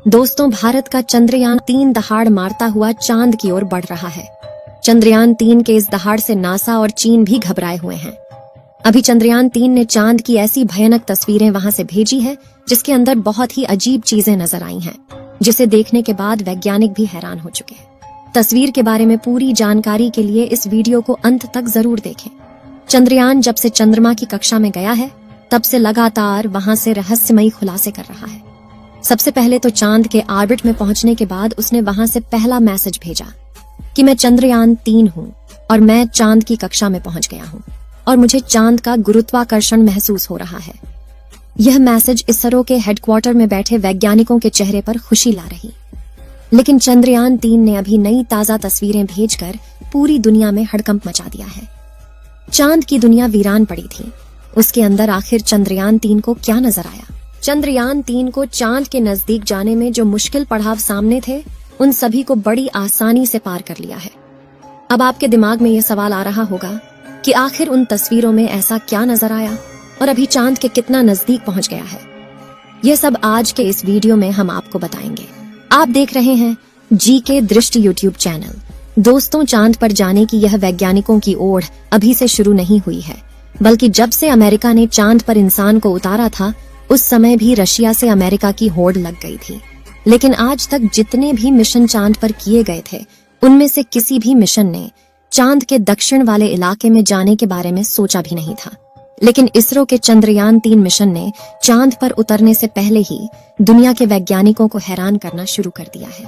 दोस्तों, भारत का चंद्रयान-3 दहाड़ मारता हुआ चांद की ओर बढ़ रहा है। चंद्रयान-3 के इस दहाड़ से नासा और चीन भी घबराए हुए हैं। अभी चंद्रयान-3 ने चांद की ऐसी भयानक तस्वीरें वहां से भेजी है जिसके अंदर बहुत ही अजीब चीजें नजर आई हैं, जिसे देखने के बाद वैज्ञानिक भी हैरान हो चुके हैं। तस्वीर के बारे में पूरी जानकारी के लिए इस वीडियो को अंत तक जरूर देखें। चंद्रयान जब से चंद्रमा की कक्षा में गया है तब से लगातार वहां से रहस्यमयी खुलासे कर रहा है। सबसे पहले तो चांद के ऑर्बिट में पहुंचने के बाद उसने वहां से पहला मैसेज भेजा कि मैं चंद्रयान-3 हूं और मैं चांद की कक्षा में पहुंच गया हूं और मुझे चांद का गुरुत्वाकर्षण महसूस हो रहा है। यह मैसेज इसरो के हेडक्वार्टर में बैठे वैज्ञानिकों के चेहरे पर खुशी ला रही। लेकिन चंद्रयान-3 ने अभी नई ताजा तस्वीरें भेजकर पूरी दुनिया में हड़कंप मचा दिया है। चांद की दुनिया वीरान पड़ी थी। उसके अंदर आखिर चंद्रयान-3 को क्या नजर आया? चंद्रयान-3 को चांद के नजदीक जाने में जो मुश्किल पड़ाव सामने थे, उन सभी को बड़ी आसानी से पार कर लिया है। अब आपके दिमाग में यह सवाल आ रहा होगा कि आखिर उन तस्वीरों में ऐसा क्या नजर आया और अभी चांद के कितना नजदीक पहुंच गया है। यह सब आज के इस वीडियो में हम आपको बताएंगे। आप देख रहे हैं जीके दृष्टि यूट्यूब चैनल। दोस्तों, चांद पर जाने की यह वैज्ञानिकों की ओढ़ अभी से शुरू नहीं हुई है, बल्कि जब से अमेरिका ने चांद पर इंसान को उतारा था उस समय भी रशिया से अमेरिका की होड़ लग गई थी। लेकिन आज तक जितने भी मिशन चांद पर किए गए थे उनमें से किसी भी मिशन ने चांद के दक्षिण वाले इलाके में जाने के बारे में सोचा भी नहीं था। लेकिन इसरो के चंद्रयान-3 मिशन ने चांद पर उतरने से पहले ही दुनिया के वैज्ञानिकों को हैरान करना शुरू कर दिया है।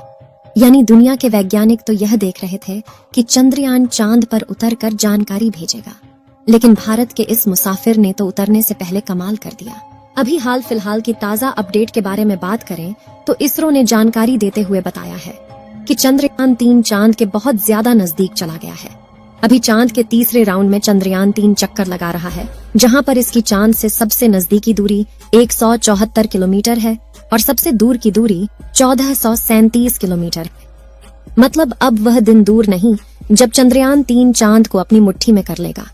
यानी दुनिया के वैज्ञानिक तो यह देख रहे थे कि चंद्रयान चांद पर उतरकर जानकारी भेजेगा, लेकिन भारत के इस मुसाफिर ने तो उतरने से पहले कमाल कर दिया। अभी हाल फिलहाल की ताजा अपडेट के बारे में बात करें तो इसरो ने जानकारी देते हुए बताया है कि चंद्रयान-3 चांद के बहुत ज्यादा नजदीक चला गया है। अभी चांद के तीसरे राउंड में चंद्रयान-3 चक्कर लगा रहा है, जहां पर इसकी चांद से सबसे नजदीकी दूरी 174 किलोमीटर है और सबसे दूर की दूरी 1437 किलोमीटर है। मतलब अब वह दिन दूर नहीं जब चंद्रयान-3 चांद को अपनी मुट्ठी में कर लेगा।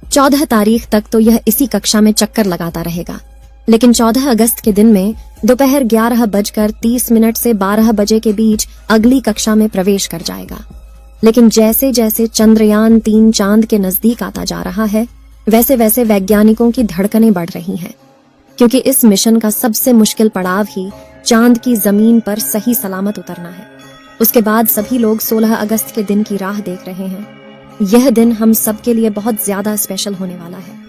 14 तारीख तक तो यह इसी कक्षा में चक्कर लगाता रहेगा, लेकिन 14 अगस्त के दिन में दोपहर 11:30 से 12 बजे के बीच अगली कक्षा में प्रवेश कर जाएगा। लेकिन जैसे जैसे चंद्रयान-3 चांद के नजदीक आता जा रहा है, वैसे वैसे वैज्ञानिकों की धड़कनें बढ़ रही हैं, क्योंकि इस मिशन का सबसे मुश्किल पड़ाव ही चांद की जमीन पर सही सलामत उतरना है। उसके बाद सभी लोग 16 अगस्त के दिन की राह देख रहे हैं। यह दिन हम सब के लिए बहुत ज्यादा स्पेशल होने वाला है।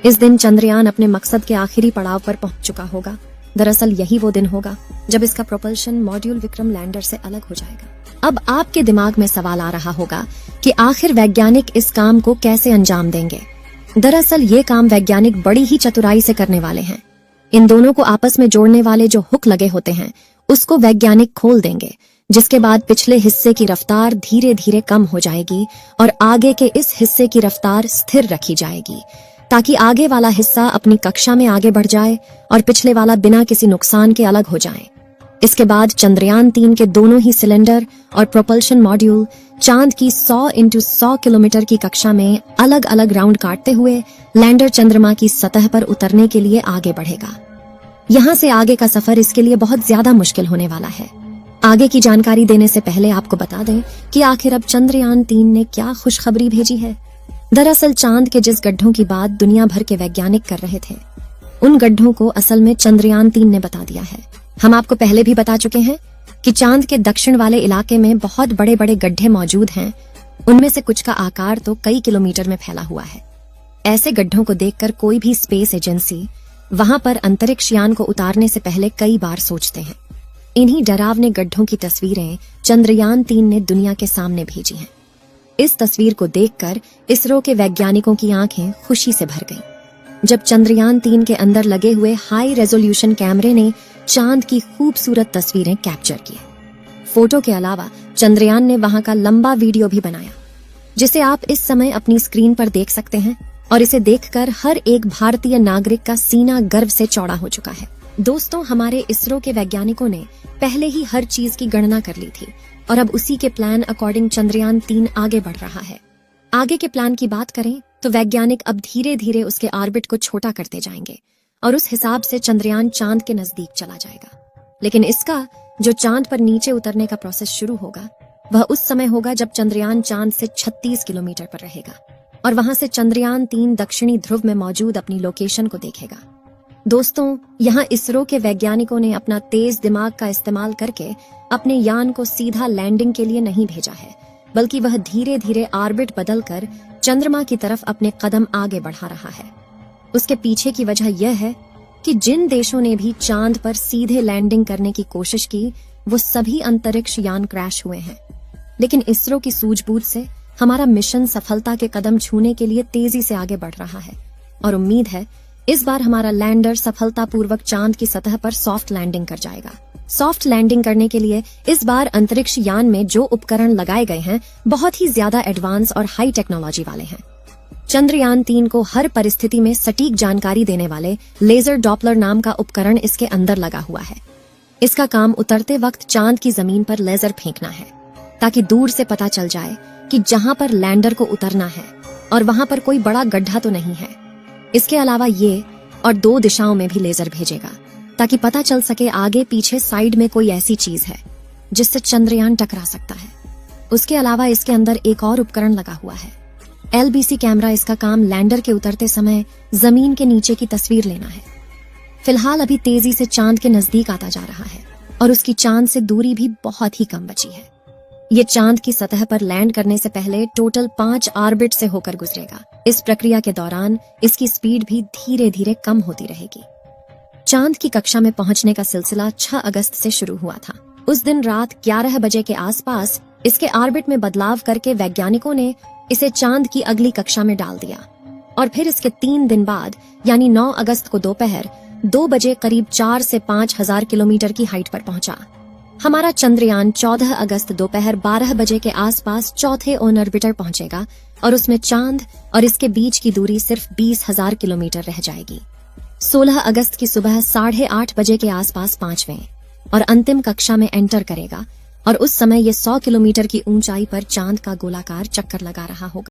इस दिन चंद्रयान अपने मकसद के आखिरी पड़ाव पर पहुंच चुका होगा। दरअसल यही वो दिन होगा जब इसका प्रोपल्शन मॉड्यूल विक्रम लैंडर से अलग हो जाएगा। अब आपके दिमाग में सवाल आ रहा होगा कि आखिर वैज्ञानिक इस काम को कैसे अंजाम देंगे। दरअसल ये काम वैज्ञानिक बड़ी ही चतुराई से करने वाले हैं। इन दोनों को आपस में जोड़ने वाले जो हुक लगे होते हैं उसको वैज्ञानिक खोल देंगे, जिसके बाद पिछले हिस्से की रफ्तार धीरे धीरे कम हो जाएगी और आगे के इस हिस्से की रफ्तार स्थिर रखी जाएगी, ताकि आगे वाला हिस्सा अपनी कक्षा में आगे बढ़ जाए और पिछले वाला बिना किसी नुकसान के अलग हो जाए। इसके बाद चंद्रयान-3 के दोनों ही सिलेंडर और प्रोपल्शन मॉड्यूल चांद की 100 × 100 किलोमीटर की कक्षा में अलग अलग राउंड काटते हुए लैंडर चंद्रमा की सतह पर उतरने के लिए आगे बढ़ेगा। यहाँ से आगे का सफर इसके लिए बहुत ज्यादा मुश्किल होने वाला है। आगे की जानकारी देने से पहले आपको बता दें कि आखिर अब चंद्रयान-3 ने क्या खुशखबरी भेजी है। दरअसल चांद के जिस गड्ढों की बात दुनिया भर के वैज्ञानिक कर रहे थे, उन गड्ढों को असल में चंद्रयान-3 ने बता दिया है। हम आपको पहले भी बता चुके हैं कि चांद के दक्षिण वाले इलाके में बहुत बड़े बड़े गड्ढे मौजूद हैं। उनमें से कुछ का आकार तो कई किलोमीटर में फैला हुआ है। ऐसे गड्ढों को देखकर कोई भी स्पेस एजेंसी वहां पर अंतरिक्ष यान को उतारने से पहले कई बार सोचते हैं। इन्हीं डरावने गड्ढों की तस्वीरें चंद्रयान-3 ने दुनिया के सामने भेजी हैं। इस तस्वीर को देखकर इसरो के वैज्ञानिकों की आंखें खुशी से भर गईं। जब चंद्रयान-3 के अंदर लगे हुए हाई रेजोल्यूशन कैमरे ने चांद की खूबसूरत तस्वीरें कैप्चर की। फोटो के अलावा चंद्रयान ने वहां का लंबा वीडियो भी बनाया, जिसे आप इस समय अपनी स्क्रीन पर देख सकते हैं, और इसे देखकर हर एक भारतीय नागरिक का सीना गर्व से चौड़ा हो चुका है। दोस्तों, हमारे इसरो के वैज्ञानिकों ने पहले ही हर चीज की गणना कर ली थी और अब उसी के प्लान अकॉर्डिंग चंद्रयान-3 आगे बढ़ रहा है। आगे के प्लान की बात करें तो वैज्ञानिक अब धीरे धीरे उसके ऑर्बिट को छोटा करते जाएंगे और उस हिसाब से चंद्रयान चांद के नजदीक चला जाएगा। लेकिन इसका जो चांद पर नीचे उतरने का प्रोसेस शुरू होगा वह उस समय होगा जब चंद्रयान चांद से 36 किलोमीटर पर रहेगा और वहां से चंद्रयान 3 दक्षिणी ध्रुव में मौजूद अपनी लोकेशन को देखेगा। दोस्तों, यहाँ इसरो के वैज्ञानिकों ने अपना तेज दिमाग का इस्तेमाल करके अपने यान को सीधा लैंडिंग के लिए नहीं भेजा है, बल्कि वह धीरे धीरे ऑर्बिट बदलकर चंद्रमा की तरफ अपने कदम आगे बढ़ा रहा है। उसके पीछे की वजह यह है कि जिन देशों ने भी चांद पर सीधे लैंडिंग करने की कोशिश की वो सभी अंतरिक्ष यान क्रैश हुए हैं। लेकिन इसरो की सूझबूझ से हमारा मिशन सफलता के कदम छूने के लिए तेजी से आगे बढ़ रहा है और उम्मीद है इस बार हमारा लैंडर सफलतापूर्वक चांद की सतह पर सॉफ्ट लैंडिंग कर जाएगा। सॉफ्ट लैंडिंग करने के लिए इस बार अंतरिक्ष यान में जो उपकरण लगाए गए हैं बहुत ही ज्यादा एडवांस और हाई टेक्नोलॉजी वाले हैं। चंद्रयान 3 को हर परिस्थिति में सटीक जानकारी देने वाले लेजर डॉपलर नाम का उपकरण इसके अंदर लगा हुआ है। इसका काम उतरते वक्त चांद की जमीन पर लेजर फेंकना है ताकि दूर से पता चल जाए कि जहां पर लैंडर को उतरना है और वहां पर कोई बड़ा गड्ढा तो नहीं है। इसके अलावा ये और 2 दिशाओं में भी लेजर भेजेगा ताकि पता चल सके आगे पीछे साइड में कोई ऐसी चीज है जिससे चंद्रयान टकरा सकता है। उसके अलावा इसके अंदर एक और उपकरण लगा हुआ है, LBC कैमरा। इसका काम लैंडर के उतरते समय जमीन के नीचे की तस्वीर लेना है। फिलहाल अभी तेजी से चांद के नजदीक आता जा रहा है और उसकी चांद से दूरी भी बहुत ही कम बची है। ये चांद की सतह पर लैंड करने से पहले टोटल 5 ऑर्बिट से होकर गुजरेगा। इस प्रक्रिया के दौरान इसकी स्पीड भी धीरे धीरे कम होती रहेगी। चांद की कक्षा में पहुंचने का सिलसिला 6 अगस्त से शुरू हुआ था। उस दिन रात 11 बजे के आसपास इसके ऑर्बिट में बदलाव करके वैज्ञानिकों ने इसे चांद की अगली कक्षा में डाल दिया और फिर इसके 3 दिन बाद यानी 9 अगस्त को दोपहर 2 बजे करीब 4 से 5 हजार किलोमीटर की हाइट पर पहुंचा। हमारा चंद्रयान 14 अगस्त दोपहर 12 बजे के आसपास चौथे ऑन ऑर्बिटर पहुंचेगा और उसमें चांद और इसके बीच की दूरी सिर्फ 20,000 किलोमीटर रह जाएगी। 16 अगस्त की सुबह 8:30 बजे के आसपास 5वें और अंतिम कक्षा में एंटर करेगा और उस समय ये 100 किलोमीटर की ऊंचाई पर चांद का गोलाकार चक्कर लगा रहा होगा।